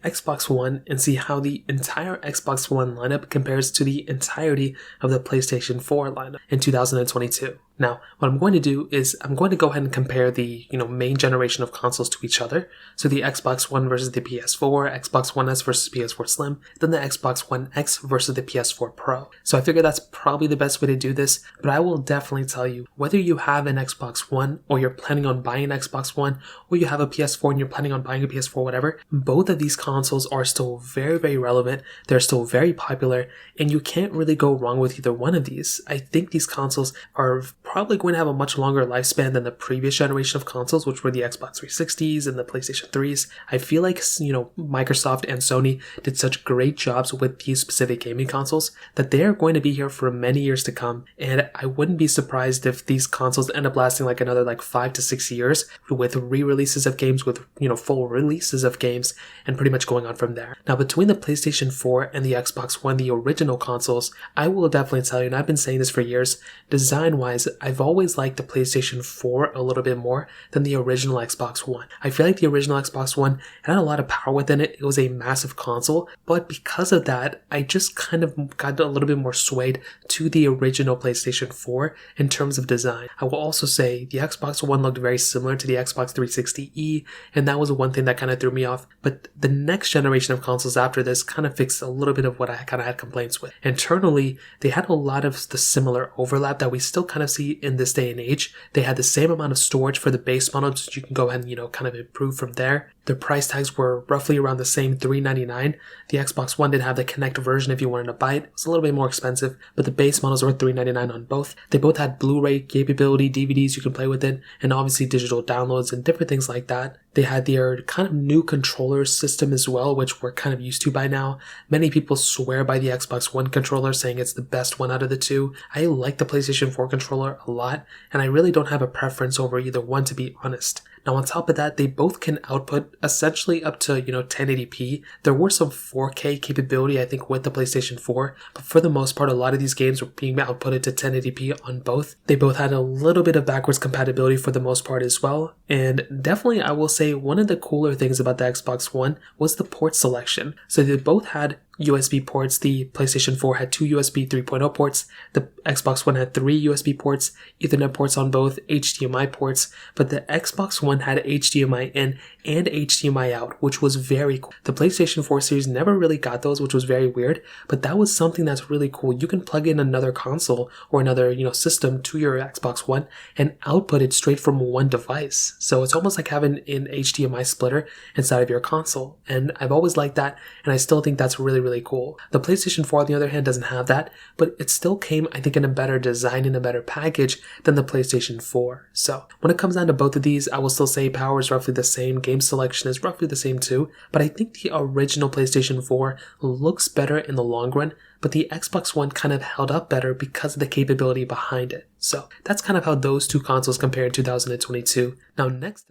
Xbox One and see how the entire Xbox One lineup compares to the entirety of the PlayStation 4 lineup in 2022. Now, what I'm going to do is I'm going to go ahead and compare the, main generation of consoles to each other. So the Xbox One versus the PS4, Xbox One S versus PS4 Slim, then the Xbox One X versus the PS4 Pro. So I figure that's probably the best way to do this, but I will definitely tell you, whether you have an Xbox One or you're planning on buying an Xbox One, or you have a PS4 and you're planning on buying a PS4, whatever, both of these consoles are still very, very relevant. They're still very popular, and you can't really go wrong with either one of these. I think these consoles are probably going to have a much longer lifespan than the previous generation of consoles, which were the Xbox 360s and the PlayStation 3s. I feel like, Microsoft and Sony did such great jobs with these specific gaming consoles that they are going to be here for many years to come. And I wouldn't be surprised if these consoles end up lasting like another 5 to 6 years with re-releases of games, with, full releases of games, and pretty much going on from there. Now, between the PlayStation 4 and the Xbox One, the original consoles, I will definitely tell you, and I've been saying this for years, design-wise, I've always liked the PlayStation 4 a little bit more than the original Xbox One. I feel like the original Xbox One had a lot of power within it. It was a massive console, but because of that, I just kind of got a little bit more swayed to the original PlayStation 4 in terms of design. I will also say the Xbox One looked very similar to the Xbox 360e, and that was one thing that kind of threw me off. But the next generation of consoles after this kind of fixed a little bit of what I kind of had complaints with. Internally, they had a lot of the similar overlap that we still kind of see in this day and age. They had the same amount of storage for the base model, so you can go ahead and, kind of improve from there. Their price tags were roughly around the same, $399. The Xbox One did have the Connect version if you wanted to buy it. It was a little bit more expensive, but the base models were $399 on both. They both had Blu-ray capability, DVDs you can play with it, and obviously digital downloads and different things like that. They had their kind of new controller system as well, which we're kind of used to by now. Many people swear by the Xbox One controller, saying it's the best one out of the two. I like the PlayStation 4 controller a lot, and I really don't have a preference over either one, to be honest. Now, on top of that, they both can output essentially up to, 1080p. There were some 4K capability, I think, with the PlayStation 4, but for the most part, a lot of these games were being outputted to 1080p on both. They both had a little bit of backwards compatibility for the most part as well. And definitely, I will say one of the cooler things about the Xbox One was the port selection. So they both had USB ports. The PlayStation 4 had 2 USB 3.0 ports. The Xbox One had 3 USB ports, Ethernet ports on both, HDMI ports, but the Xbox One had HDMI in and HDMI out, which was very cool. The PlayStation 4 series never really got those, which was very weird, but that was something that's really cool. You can plug in another console or another, system to your Xbox One and output it straight from one device. So it's almost like having an HDMI splitter inside of your console. And I've always liked that, and I still think that's really cool. The PlayStation 4, on the other hand, doesn't have that, but it still came, I think, in a better design and a better package than the PlayStation 4. So when it comes down to both of these, I will still say power is roughly the same, game selection is roughly the same too, but I think the original PlayStation 4 looks better in the long run, but the Xbox One kind of held up better because of the capability behind it. So that's kind of how those two consoles compare in 2022. Now next